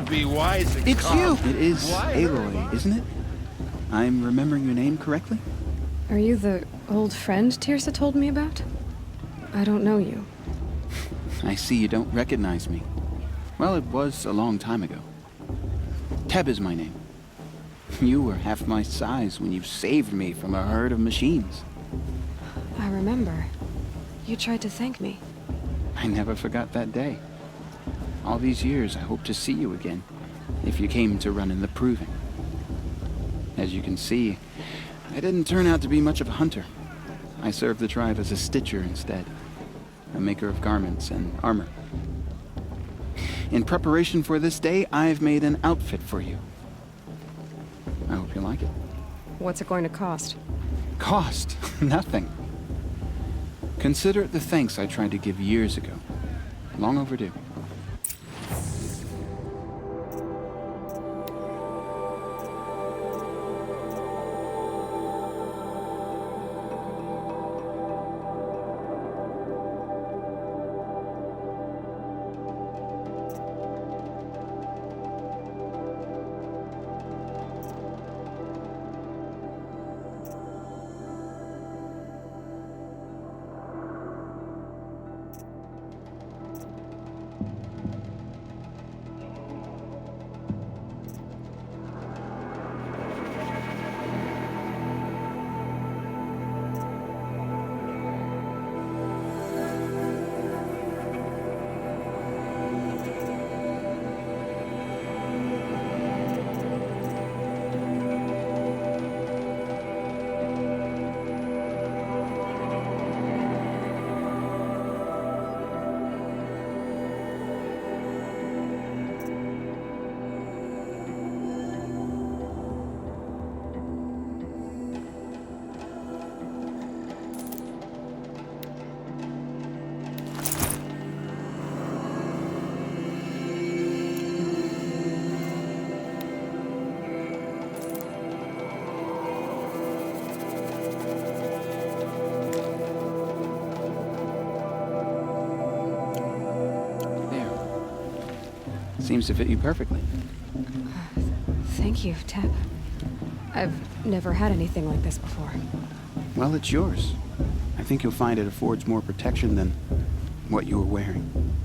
be wise and It's calm. you! It is Why? Aloy, isn't it? I'm remembering your name correctly? Are you the old friend Tirsa told me about? I don't know you. I see you don't recognize me. Well, it was a long time ago. Teb is my name. You were half my size when you saved me from a herd of machines. I remember. You tried to thank me. I never forgot that day. All these years, I hope to see you again, if you came to run in the Proving. As you can see, I didn't turn out to be much of a hunter. I served the tribe as a stitcher instead, a maker of garments and armor. In preparation for this day, I've made an outfit for you. I hope you like it. What's it going to cost? Cost? Nothing. Consider it the thanks I tried to give years ago. Long overdue. Seems to fit you perfectly. Thank you, Teb. I've never had anything like this before. Well, it's yours. I think you'll find it affords more protection than what you were wearing.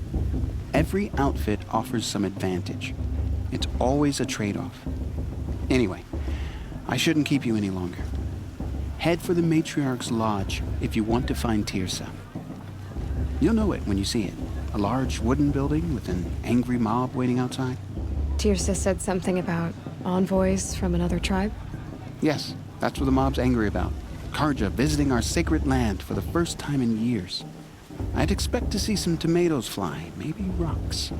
Every outfit offers some advantage. It's always a trade-off. Anyway, I shouldn't keep you any longer. Head for the Matriarch's Lodge if you want to find Tirsa. You'll know it when you see it. A large wooden building with an angry mob waiting outside. Tirsa said something about envoys from another tribe? Yes, that's what the mob's angry about. Carja visiting our sacred land for the first time in years. I'd expect to see some tomatoes fly, maybe rocks.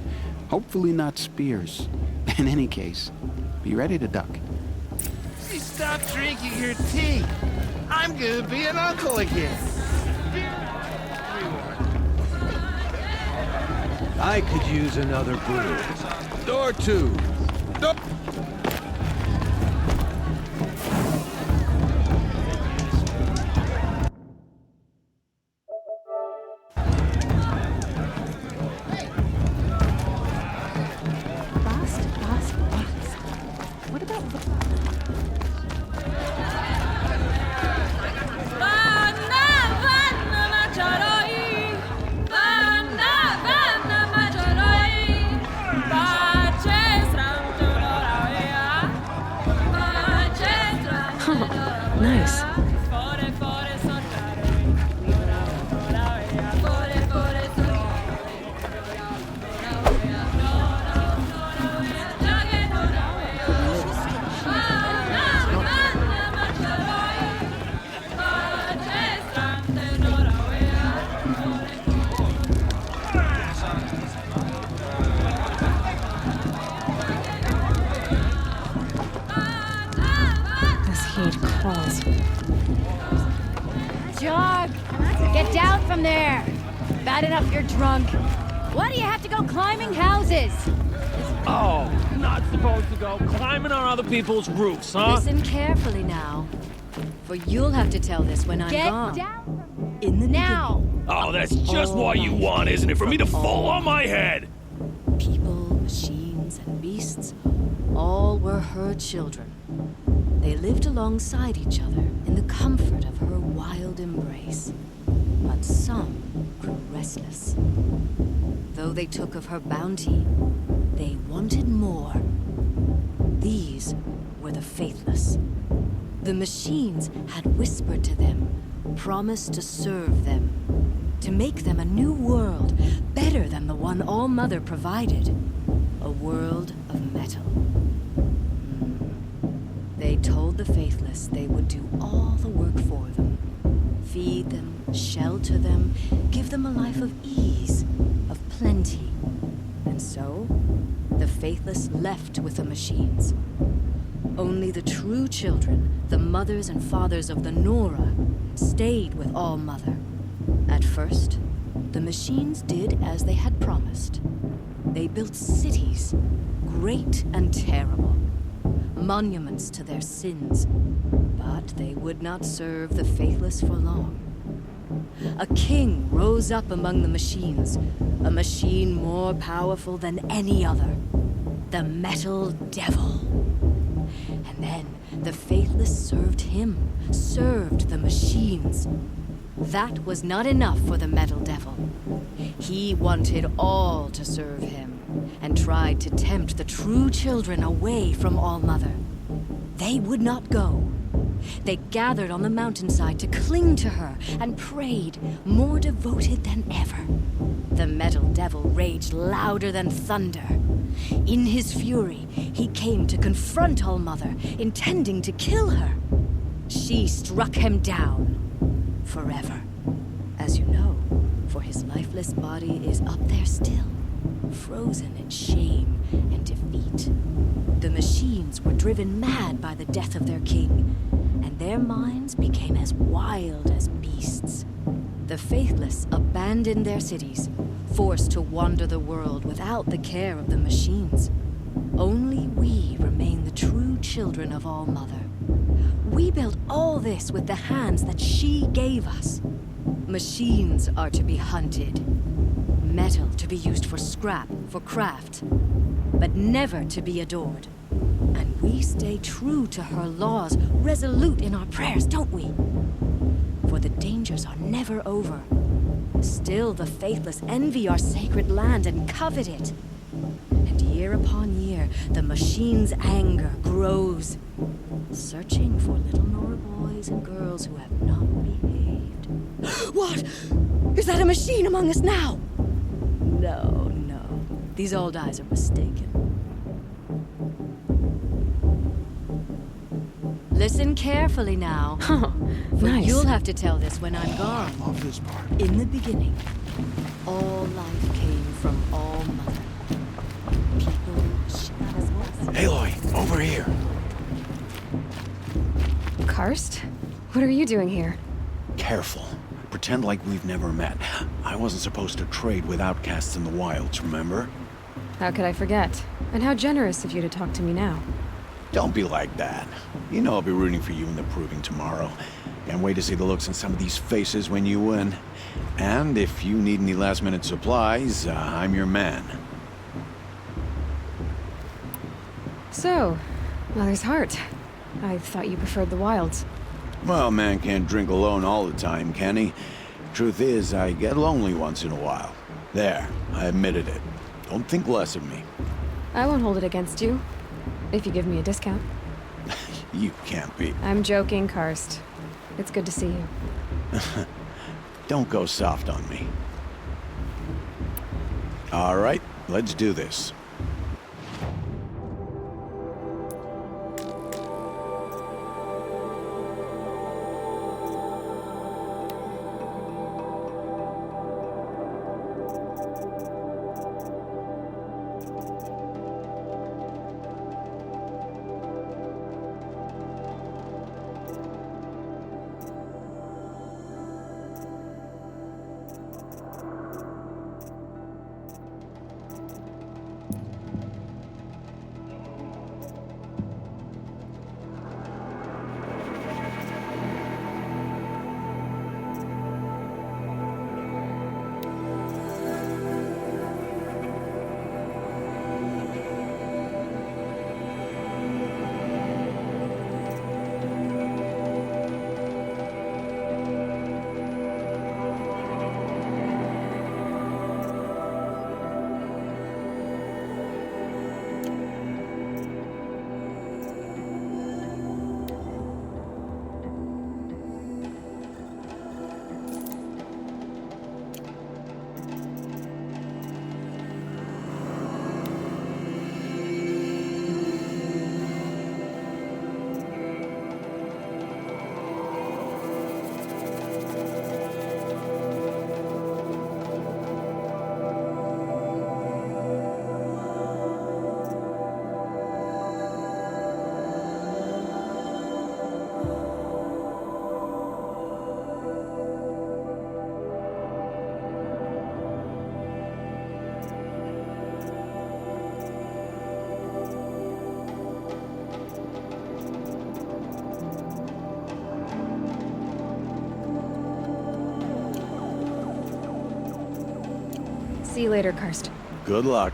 Hopefully not spears. In any case, be ready to duck. Hey, stop drinking your tea. I'm gonna be an uncle again. I could use another brew. Door two. What about the... Nice. Jog! Get down from there! Bad enough you're drunk. Why do you have to go climbing houses? Oh, not supposed to go climbing on other people's roofs, huh? Listen carefully now. For you'll have to tell this when I'm gone. Get down! In the now! Oh, that's just what you want, isn't it? For me to fall on my head! People, machines, and beasts beasts, all were her children. They lived alongside each other in the comfort of her wild embrace. But some grew restless. Though they took of her bounty, they wanted more. These were the Faithless. The machines had whispered to them, promised to serve them, to make them a new world, better than the one All-Mother provided. A world of metal. They told the Faithless they would do all the work for them. Feed them, shelter them, give them a life of ease, of plenty. And so, the Faithless left with the machines. Only the true children, the mothers and fathers of the Nora, stayed with All-Mother. At first, the machines did as they had promised. They built cities, great and terrible, monuments to their sins, but they would not serve the Faithless for long. A king rose up among the machines, a machine more powerful than any other, the Metal Devil. And then the Faithless served him, served the machines. That was not enough for the Metal Devil. He wanted all to serve him, and tried to tempt the true children away from All-Mother. They would not go. They gathered on the mountainside to cling to her and prayed, more devoted than ever. The Metal Devil raged louder than thunder. In his fury, he came to confront All-Mother, intending to kill her. She struck him down. Forever. As you know, for his lifeless body is up there still, frozen in shame and defeat. The machines were driven mad by the death of their king, and their minds became as wild as beasts. The Faithless abandoned their cities, forced to wander the world without the care of the machines. Only we remain the true children of All-Mother. We built all this with the hands that she gave us. Machines are to be hunted. Metal to be used for scrap, for craft. But never to be adored. And we stay true to her laws, resolute in our prayers, don't we? For the dangers are never over. Still the Faithless envy our sacred land and covet it. And year upon year, the machine's anger grows, searching for little Nora boys and girls who have not behaved. What? Is that a machine among us now? No, no. These old eyes are mistaken. Listen carefully now. For Nice. you'll have to tell this when I'm gone. I love this part. In the beginning, all life came from All-Mother. People, Aloy, over here. Karst? What are you doing here? Careful. Pretend like we've never met. I wasn't supposed to trade with outcasts in the wilds, remember? How could I forget? And how generous of you to talk to me now. Don't be like that. You know I'll be rooting for you in the proving tomorrow. Can't wait to see the looks on some of these faces when you win. And if you need any last-minute supplies, I'm your man. So, Mother's Heart. I thought you preferred the wilds. Well, man can't drink alone all the time, can he? Truth is, I get lonely once in a while. There, I admitted it. Don't think less of me. I won't hold it against you. If you give me a discount. You can't be. I'm joking, Karst. It's good to see you. Don't go soft on me. All right, let's do this. See you later, Karst. Good luck.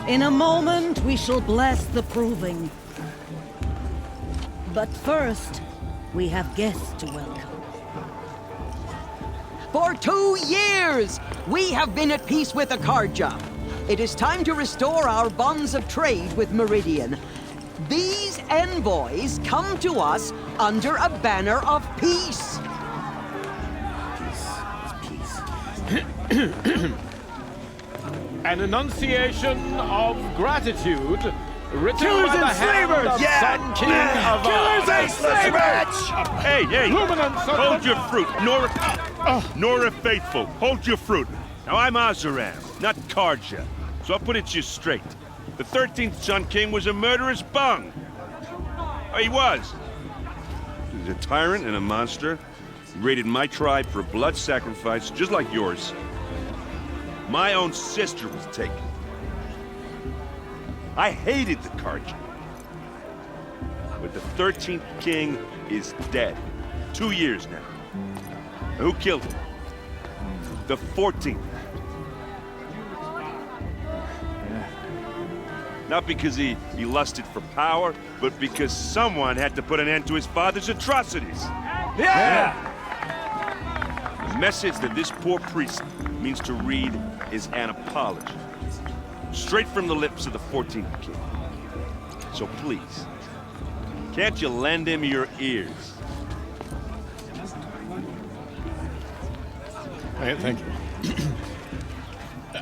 In a moment, we shall bless the proving. But first, we have guests to welcome. For 2 years, we have been at peace with Akarja. It is time to restore our bonds of trade with Meridian. These envoys come to us under a banner of peace. An enunciation of gratitude written Killers by the and hand slavers! of Yeah! Sun King of Killers and slavers! Hey, hey! Luminance of Hold the- your fruit, Nora Faithful. Hold your fruit. Now I'm Azaram, not Karja, so I'll put it to you straight. The 13th Sun King was a murderous bung. Oh, he was. He was a tyrant and a monster. He raided my tribe for blood sacrifice, just like yours. My own sister was taken. I hated the Karja. But the 13th king is dead. 2 years now. Who killed him? The 14th. Not because he lusted for power, but because someone had to put an end to his father's atrocities. Yeah! The message that this poor priest means to read is an apology. Straight from the lips of the 14th king. So please, can't you lend him your ears? Thank you.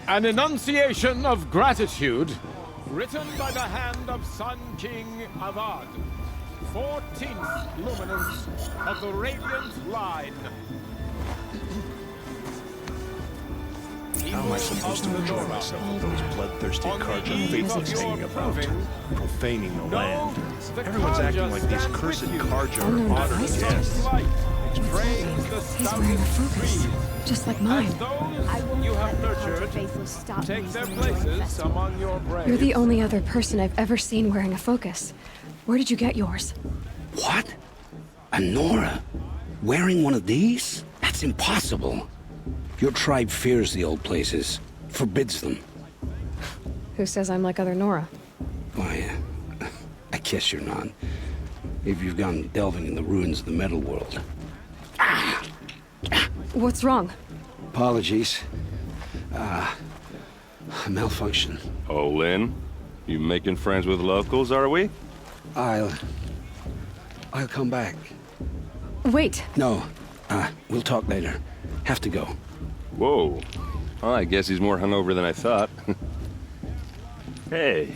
An enunciation of gratitude written by the hand of Sun King Avad, 14th luminance of the Radiant Line. How am I supposed to enjoy myself with those bloodthirsty Karja faithless hanging about, profaning the land? Everyone's acting like these cursed Karja are modern guests. He's wearing a focus, just like mine. You have nurtured, take their places among your braves. You're the only other person I've ever seen wearing a focus. Where did you get yours? What? A Nora? Wearing one of these? That's impossible. Your tribe fears the old places, forbids them. Who says I'm like other Nora? Why, I guess you're not. If you've gone delving in the ruins of the metal world. What's wrong? Apologies. A malfunction. Oh, Lynn, you making friends with locals, are we? I'll come back. Wait. No, we'll talk later. Have to go. Whoa. Well, I guess he's more hungover than I thought. Hey,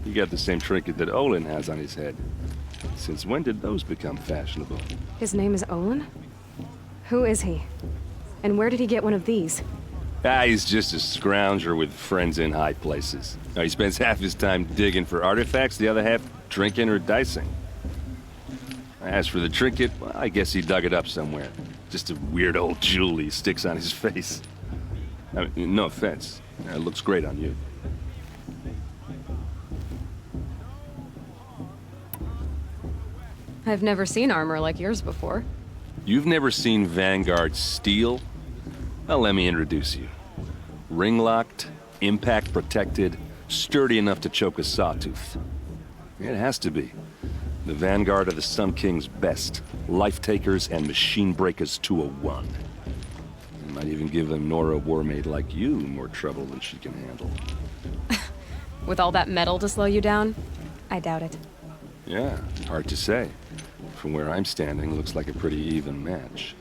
you got the same trinket that Olin has on his head. Since when did those become fashionable? His name is Olin? Who is he? And where did he get one of these? He's just a scrounger with friends in high places. Now, he spends half his time digging for artifacts, the other half drinking or dicing. As for the trinket, well, I guess he dug it up somewhere. Just a weird old jewel he sticks on his face. I mean, no offense. It looks great on you. I've never seen armor like yours before. You've never seen Vanguard steel? Well, let me introduce you. Ring-locked, impact-protected, sturdy enough to choke a sawtooth. It has to be. The Vanguard of the Sun King's best. Life-takers and machine-breakers to a one. It might even give a Nora Warmaid like you more trouble than she can handle. With all that metal to slow you down? I doubt it. Yeah, hard to say. From where I'm standing, looks like a pretty even match.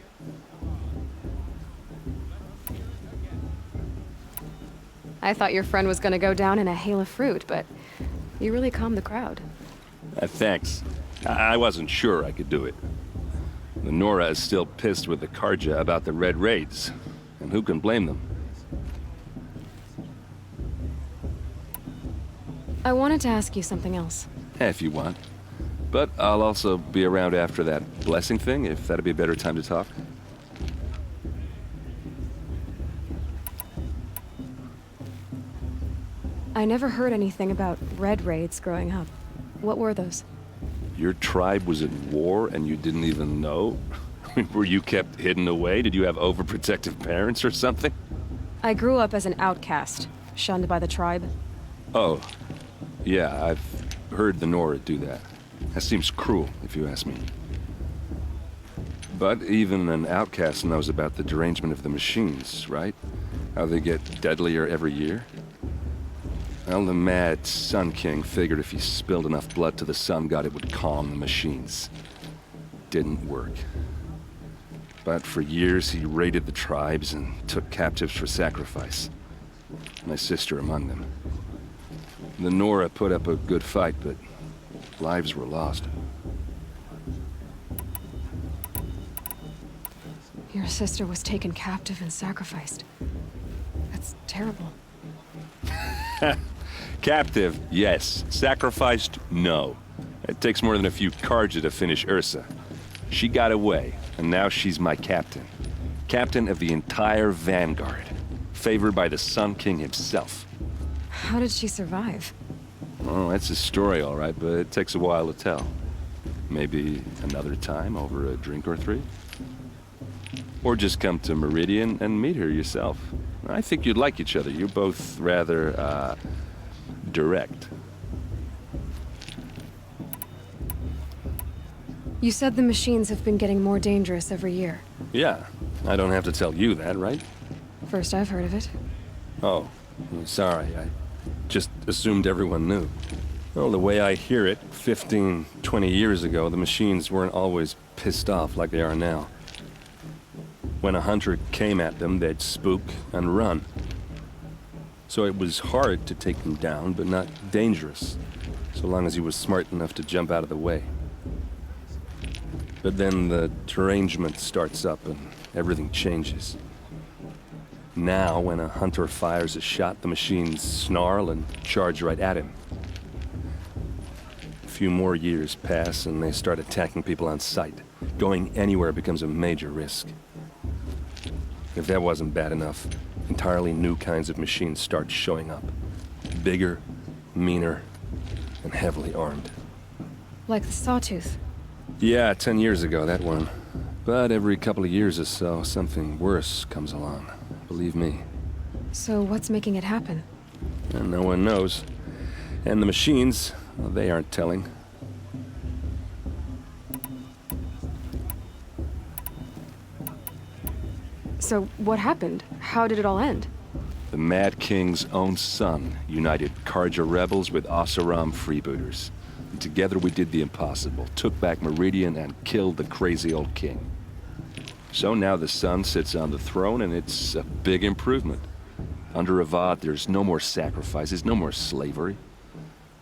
I thought your friend was gonna go down in a hail of fruit, but you really calmed the crowd. Thanks. I wasn't sure I could do it. The Nora is still pissed with the Karja about the Red Raids, and who can blame them? I wanted to ask you something else. If you want. But I'll also be around after that blessing thing, if that'd be a better time to talk. I never heard anything about Red Raids growing up. What were those? Your tribe was at war and you didn't even know? Were you kept hidden away? Did you have overprotective parents or something? I grew up as an outcast, shunned by the tribe. Oh, yeah, I've heard the Nora do that. That seems cruel, if you ask me. But even an outcast knows about the derangement of the machines, right? How they get deadlier every year? Well, the mad Sun King figured if he spilled enough blood to the Sun God, it would calm the machines. Didn't work. But for years, he raided the tribes and took captives for sacrifice. My sister among them. The Nora put up a good fight, but lives were lost. Your sister was taken captive and sacrificed. That's terrible. Captive, yes. Sacrificed, no. It takes more than a few Carja to finish Ursa. She got away, and now she's my captain. Captain of the entire Vanguard. Favored by the Sun King himself. How did she survive? Oh, that's a story, all right, but it takes a while to tell. Maybe another time over a drink or three? Or just come to Meridian and meet her yourself. I think you'd like each other. You're both rather, direct. You said the machines have been getting more dangerous every year. Yeah, I don't have to tell you that, right? First I've heard of it. Oh, sorry. I just assumed everyone knew. Well, the way I hear it, 15, 20 years ago, the machines weren't always pissed off like they are now. When a hunter came at them, they'd spook and run. So it was hard to take them down, but not dangerous, so long as he was smart enough to jump out of the way. But then the derangement starts up and everything changes. Now, when a hunter fires a shot, the machines snarl and charge right at him. A few more years pass and they start attacking people on sight. Going anywhere becomes a major risk. If that wasn't bad enough, entirely new kinds of machines start showing up. Bigger, meaner, and heavily armed. Like the Sawtooth. Yeah, 10 years ago, that one. But every couple of years or so, something worse comes along. Believe me. So what's making it happen? And no one knows. And the machines, well, they aren't telling. So what happened? How did it all end? The Mad King's own son united Carja rebels with Oseram freebooters. And together we did the impossible, took back Meridian and killed the crazy old king. So now the son sits on the throne and it's a big improvement. Under Avad, there's no more sacrifices, no more slavery.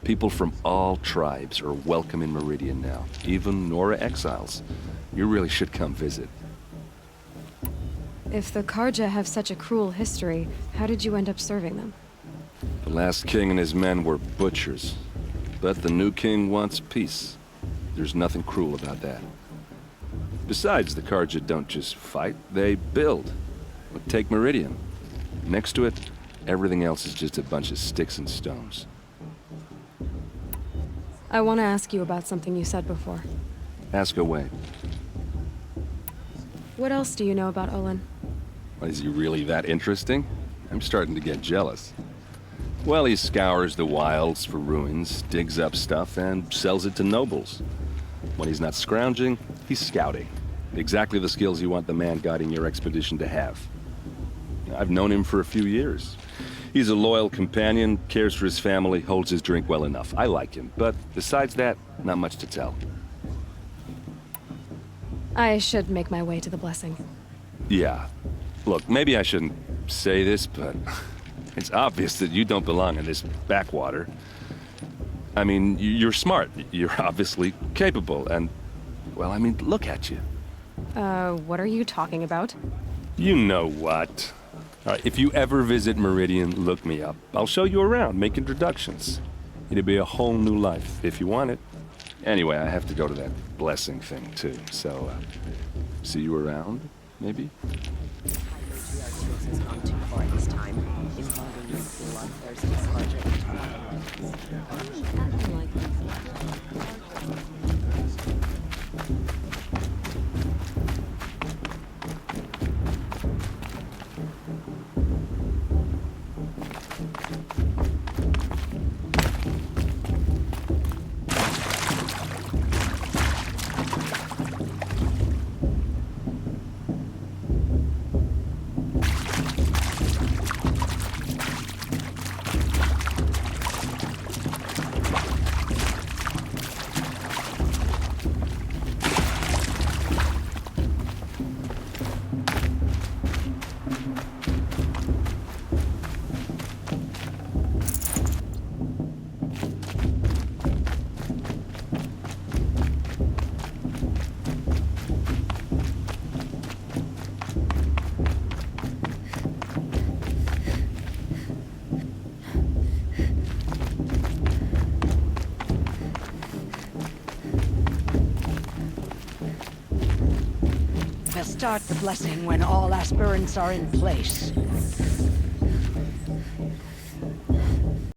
People from all tribes are welcome in Meridian now, even Nora exiles. You really should come visit. If the Carja have such a cruel history, how did you end up serving them? The last king and his men were butchers. But the new king wants peace. There's nothing cruel about that. Besides, the Carja don't just fight, they build. Take Meridian. Next to it, everything else is just a bunch of sticks and stones. I want to ask you about something you said before. Ask away. What else do you know about Olin? Is he really that interesting? I'm starting to get jealous. Well, he scours the wilds for ruins, digs up stuff, and sells it to nobles. When he's not scrounging, he's scouting. Exactly the skills you want the man guiding your expedition to have. I've known him for a few years. He's a loyal companion, cares for his family, holds his drink well enough. I like him, but besides that, not much to tell. I should make my way to the blessing. Yeah. Look, maybe I shouldn't say this, but it's obvious that you don't belong in this backwater. I mean, you're smart. You're obviously capable, and, well, I mean, look at you. What are you talking about? You know what. All right, if you ever visit Meridian, look me up. I'll show you around, make introductions. It'll be a whole new life, if you want it. Anyway, I have to go to that blessing thing, too, so, see you around, maybe? start the blessing when all aspirants are in place.